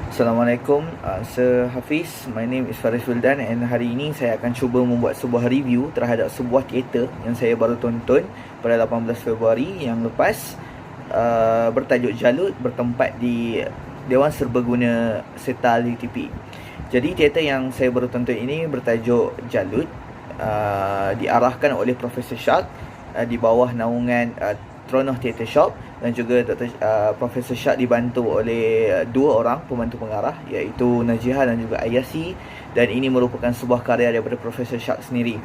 Assalamualaikum, Sir Hafiz. My name is Faris Wildan, and hari ini saya akan cuba membuat sebuah review terhadap sebuah teater yang saya baru tonton pada 18 Februari yang lepas, bertajuk Jalut, bertempat di Dewan Serbaguna Serta LTP. Jadi teater yang saya baru tonton ini bertajuk Jalut, diarahkan oleh Profesor Shak, di bawah naungan Tronoh Theatre Shop, dan juga Profesor Shak dibantu oleh dua orang pembantu pengarah, iaitu Najihah dan juga Ayasi, dan ini merupakan sebuah karya daripada Profesor Shak sendiri.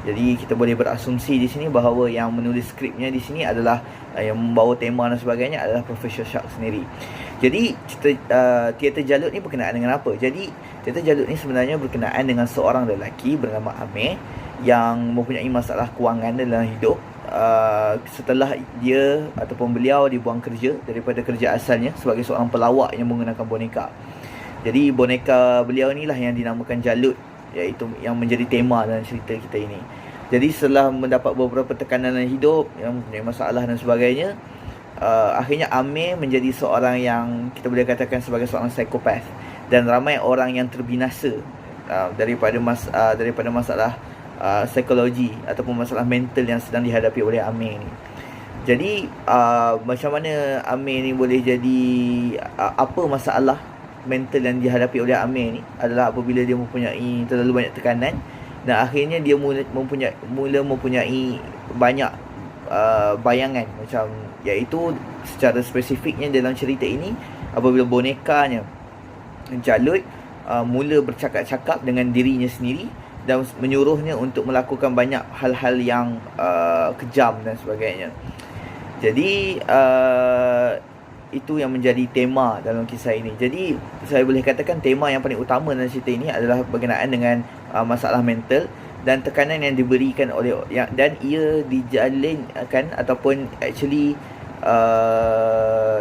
Jadi kita boleh berasumsi di sini bahawa yang menulis skripnya di sini adalah yang membawa tema dan sebagainya adalah Profesor Shak sendiri. Jadi teater Jalut ni berkenaan dengan apa? Jadi teater Jalut ni sebenarnya berkenaan dengan seorang lelaki bernama Amir yang mempunyai masalah kewangan dalam hidup. Setelah dia ataupun beliau dibuang kerja daripada kerja asalnya sebagai seorang pelawak yang menggunakan boneka. Jadi boneka beliau inilah yang dinamakan Jalut, iaitu yang menjadi tema dalam cerita kita ini. Jadi setelah mendapat beberapa tekanan dalam hidup, yang mempunyai masalah dan sebagainya, akhirnya Amir menjadi seorang yang kita boleh katakan sebagai seorang psikopat, dan ramai orang yang terbinasa daripada masalah psikologi ataupun masalah mental yang sedang dihadapi oleh Amir ni. Jadi macam mana Amir ni boleh jadi, apa masalah mental yang dihadapi oleh Amir ni adalah apabila dia mempunyai terlalu banyak tekanan, dan akhirnya dia mula mempunyai banyak bayangan, macam iaitu secara spesifiknya dalam cerita ini apabila bonekanya Jalut mula bercakap-cakap dengan dirinya sendiri dan menyuruhnya untuk melakukan banyak hal-hal yang kejam dan sebagainya. Jadi itu yang menjadi tema dalam kisah ini. Jadi saya boleh katakan tema yang paling utama dalam cerita ini adalah berkenaan dengan masalah mental dan tekanan yang diberikan oleh dan ia dijalinkan ataupun actually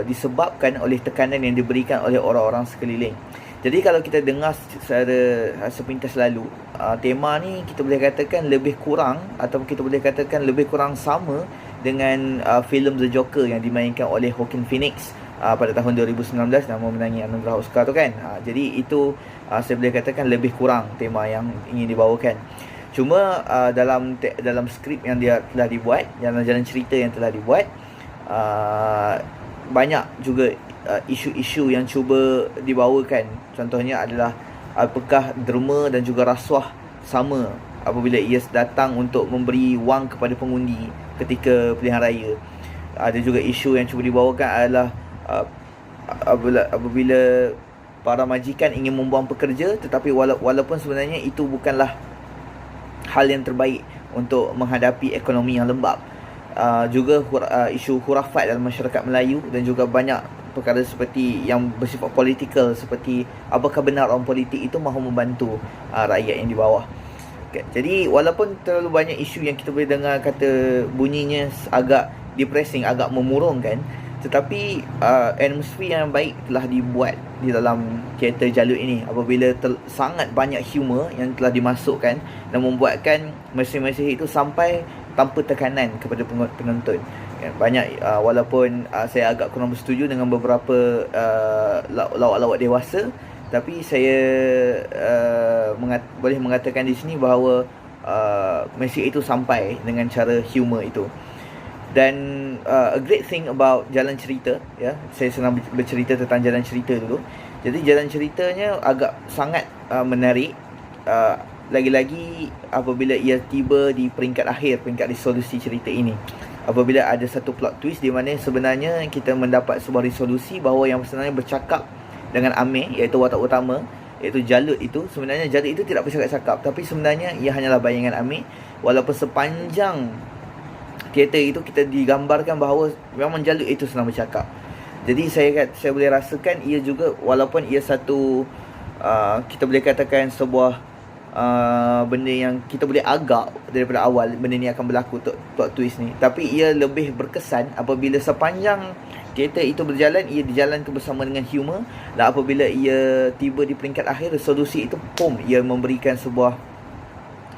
disebabkan oleh tekanan yang diberikan oleh orang-orang sekeliling. Jadi kalau kita dengar secara sepintas lalu, tema ni kita boleh katakan lebih kurang, atau kita boleh katakan lebih kurang sama dengan filem The Joker yang dimainkan oleh Joaquin Phoenix pada tahun 2019 dan memenangi anugerah Oscar tu kan. Jadi itu saya boleh katakan lebih kurang tema yang ingin dibawakan. Cuma dalam skrip yang dia telah dibuat, dalam jalan cerita yang telah dibuat, banyak juga isu-isu yang cuba dibawakan. Contohnya adalah apakah derma dan juga rasuah sama apabila ia datang untuk memberi wang kepada pengundi ketika pilihan raya. Ada juga isu yang cuba dibawakan adalah apabila para majikan ingin membuang pekerja, tetapi walaupun sebenarnya itu bukanlah hal yang terbaik untuk menghadapi ekonomi yang lembab. Juga isu khurafat dalam masyarakat Melayu, dan juga banyak perkara seperti yang bersifat politikal, seperti apakah benar orang politik itu mahu membantu rakyat yang di bawah. Okay. Jadi walaupun terlalu banyak isu yang kita boleh dengar kata bunyinya agak depressing, agak memurungkan, tetapi atmosfer yang baik telah dibuat di dalam teater Jalut ini apabila sangat banyak humor yang telah dimasukkan dan membuatkan mesej-mesej itu sampai tanpa tekanan kepada penonton. Banyak walaupun saya agak kurang bersetuju dengan beberapa lawak-lawak dewasa, tapi saya boleh mengatakan di sini bahawa mesej itu sampai dengan cara humor itu. Dan a great thing about jalan cerita, ya, saya senang bercerita tentang jalan cerita dulu. Jadi jalan ceritanya agak sangat menarik, lagi-lagi apabila ia tiba di peringkat akhir, peringkat resolusi cerita ini. Apabila ada satu plot twist di mana sebenarnya kita mendapat sebuah resolusi bahawa yang sebenarnya bercakap dengan Amir, iaitu watak utama, iaitu Jalut itu, sebenarnya Jalut itu tidak bercakap-cakap, tapi sebenarnya ia hanyalah bayangan Amir. Walaupun sepanjang teater itu kita digambarkan bahawa memang Jalut itu senang bercakap. Jadi saya boleh rasakan ia juga, walaupun ia satu kita boleh katakan sebuah benda yang kita boleh agak daripada awal benda ni akan berlaku, plot twist ni, tapi ia lebih berkesan apabila sepanjang teater itu berjalan, ia dijalankan bersama dengan humor, dan apabila ia tiba di peringkat akhir, resolusi itu ia memberikan sebuah,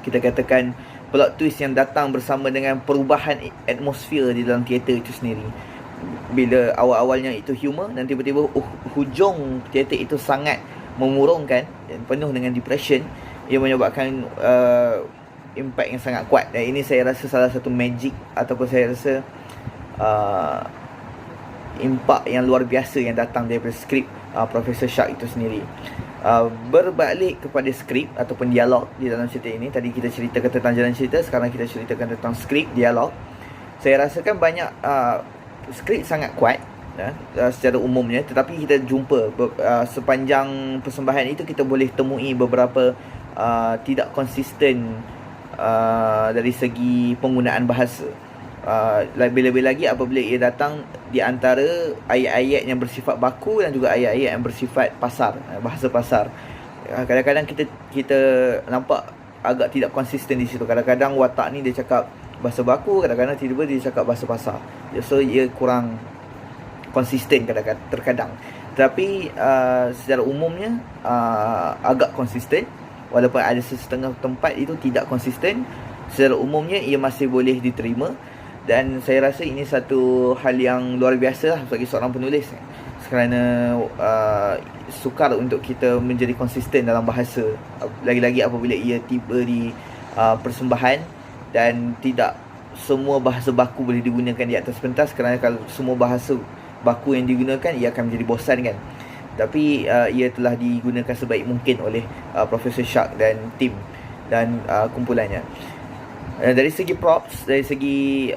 kita katakan, plot twist yang datang bersama dengan perubahan atmosfer di dalam teater itu sendiri. bila awal-awalnya itu humor dan tiba-tiba hujung teater itu sangat memurungkan dan penuh dengan depression, ia menyebabkan impact yang sangat kuat. Dan ini saya rasa salah satu magic ataupun saya rasa impak yang luar biasa yang datang daripada skrip Professor Shark itu sendiri. Berbalik kepada skrip ataupun dialog di dalam cerita ini, tadi kita ceritakan tentang jalan cerita, sekarang kita ceritakan tentang skrip, dialog. Saya rasakan banyak skrip sangat kuat secara umumnya, tetapi kita jumpa sepanjang persembahan itu kita boleh temui beberapa tidak konsisten dari segi penggunaan bahasa. Lebih-lebih lagi apabila ia datang di antara ayat-ayat yang bersifat baku dan juga ayat-ayat yang bersifat pasar, bahasa pasar. Kadang-kadang kita nampak agak tidak konsisten di situ. Kadang-kadang watak ni dia cakap bahasa baku, kadang-kadang tiba-tiba dia cakap bahasa pasar. So ia kurang konsisten terkadang. Tapi secara umumnya agak konsisten, walaupun ada setengah tempat itu tidak konsisten. Secara umumnya ia masih boleh diterima. Dan saya rasa ini satu hal yang luar biasa lah bagi seorang penulis, kerana sukar untuk kita menjadi konsisten dalam bahasa, lagi-lagi apabila ia tiba di persembahan dan tidak semua bahasa baku boleh digunakan di atas pentas, kerana kalau semua bahasa baku yang digunakan ia akan menjadi bosan kan. Tapi ia telah digunakan sebaik mungkin oleh Professor Shark dan tim dan kumpulannya. Dari segi props, dari segi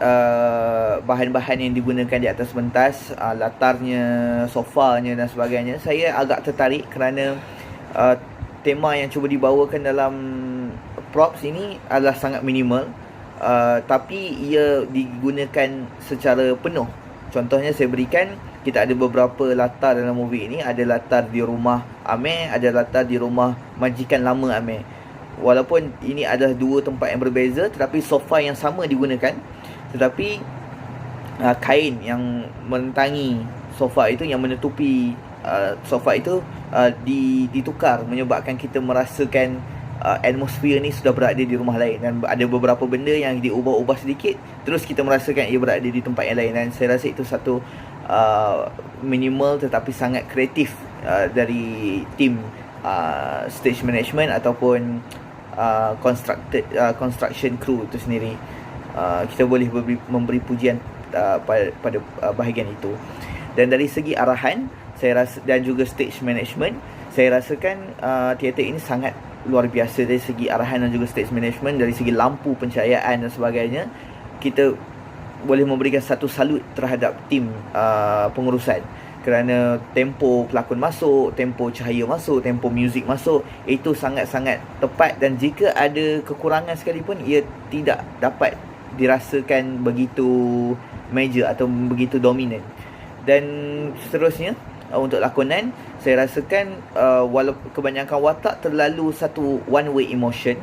bahan-bahan yang digunakan di atas pentas, latarnya, sofanya dan sebagainya, saya agak tertarik kerana tema yang cuba dibawakan dalam props ini adalah sangat minimal, tapi ia digunakan secara penuh. Contohnya saya berikan, kita ada beberapa latar dalam movie ini. Ada latar di rumah Amir, ada latar di rumah majikan lama Amir. Walaupun ini adalah dua tempat yang berbeza, tetapi sofa yang sama digunakan, tetapi kain yang menentangi sofa itu, yang menutupi sofa itu ditukar, menyebabkan kita merasakan atmosfer ni sudah berada di rumah lain. Dan ada beberapa benda yang diubah-ubah sedikit, terus kita merasakan ia berada di tempat yang lain. Dan saya rasa itu satu minimal tetapi sangat kreatif dari tim stage management ataupun construction crew itu sendiri. Kita boleh memberi pujian pada bahagian itu. Dan dari segi arahan, saya rasa, dan juga stage management, saya rasakan teater ini sangat luar biasa dari segi arahan dan juga stage management. Dari segi lampu, pencahayaan dan sebagainya, kita boleh memberikan satu salut terhadap tim pengurusan, kerana tempo pelakon masuk, tempo cahaya masuk, tempo muzik masuk, itu sangat-sangat tepat. Dan jika ada kekurangan sekalipun, ia tidak dapat dirasakan begitu major atau begitu dominan. Dan seterusnya, untuk lakonan, saya rasakan walaupun kebanyakan watak terlalu satu one way emotion,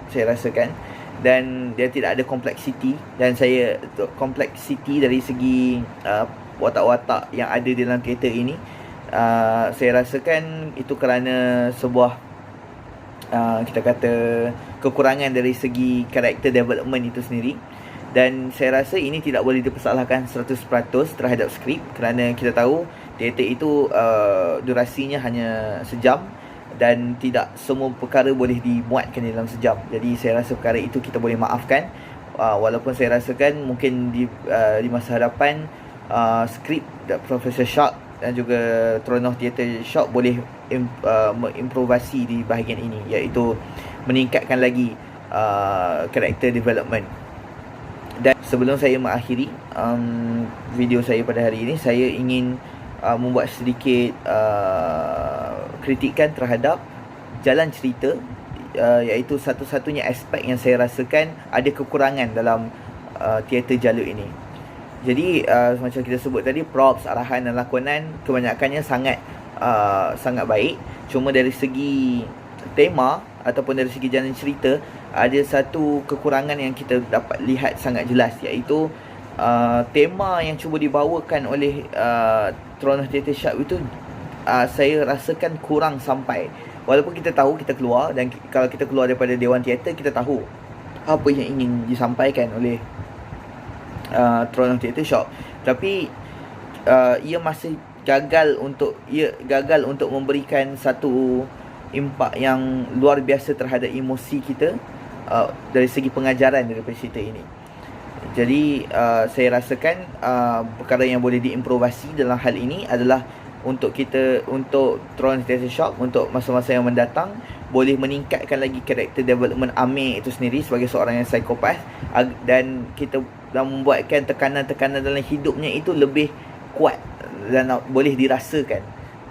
saya rasakan, dan dia tidak ada kompleksiti. Dan saya kompleksiti dari segi watak-watak yang ada dalam teater ini, saya rasakan itu kerana sebuah kita kata kekurangan dari segi character development itu sendiri. Dan saya rasa ini tidak boleh dipersalahkan 100% terhadap skrip, kerana kita tahu teater itu durasinya hanya sejam dan tidak semua perkara boleh dimuatkan dalam sejam. Jadi saya rasa perkara itu kita boleh maafkan, walaupun saya rasakan mungkin di masa hadapan skrip Professor Shark dan juga Tronoh Theatre Shop boleh mengimprovasi di bahagian ini, iaitu meningkatkan lagi character development. Dan sebelum saya mengakhiri video saya pada hari ini, saya ingin membuat sedikit kritikan terhadap jalan cerita, iaitu satu-satunya aspek yang saya rasakan ada kekurangan dalam teater jalur ini. Jadi macam kita sebut tadi, props, arahan dan lakonan kebanyakannya sangat baik. Cuma dari segi tema ataupun dari segi jalan cerita, ada satu kekurangan yang kita dapat lihat sangat jelas, iaitu tema yang cuba dibawakan oleh Tronoh Theatre Shop itu saya rasakan kurang sampai. Walaupun kita tahu, kita keluar, dan kalau kita keluar daripada Dewan Teater, kita tahu apa yang ingin disampaikan oleh Tronoh Theatre Shop, tapi ia masih gagal untuk memberikan satu impak yang luar biasa terhadap emosi kita dari segi pengajaran daripada cerita ini. Jadi saya rasakan perkara yang boleh diimprovasi dalam hal ini adalah untuk Tron Theatre Shop untuk masa-masa yang mendatang boleh meningkatkan lagi karakter development Amir itu sendiri sebagai seorang yang psikopat, dan kita dah membuatkan tekanan-tekanan dalam hidupnya itu lebih kuat dan boleh dirasakan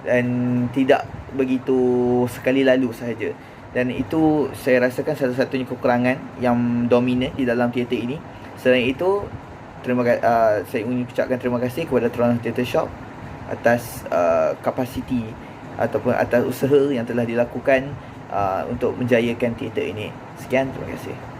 dan tidak begitu sekali lalu sahaja. Dan itu saya rasakan satu-satunya kekurangan yang dominan di dalam teater ini. Selain itu, saya ingin ucapkan terima kasih kepada Tron Theatre Shop atas kapasiti ataupun atas usaha yang telah dilakukan untuk menjayakan teater ini. Sekian, terima kasih.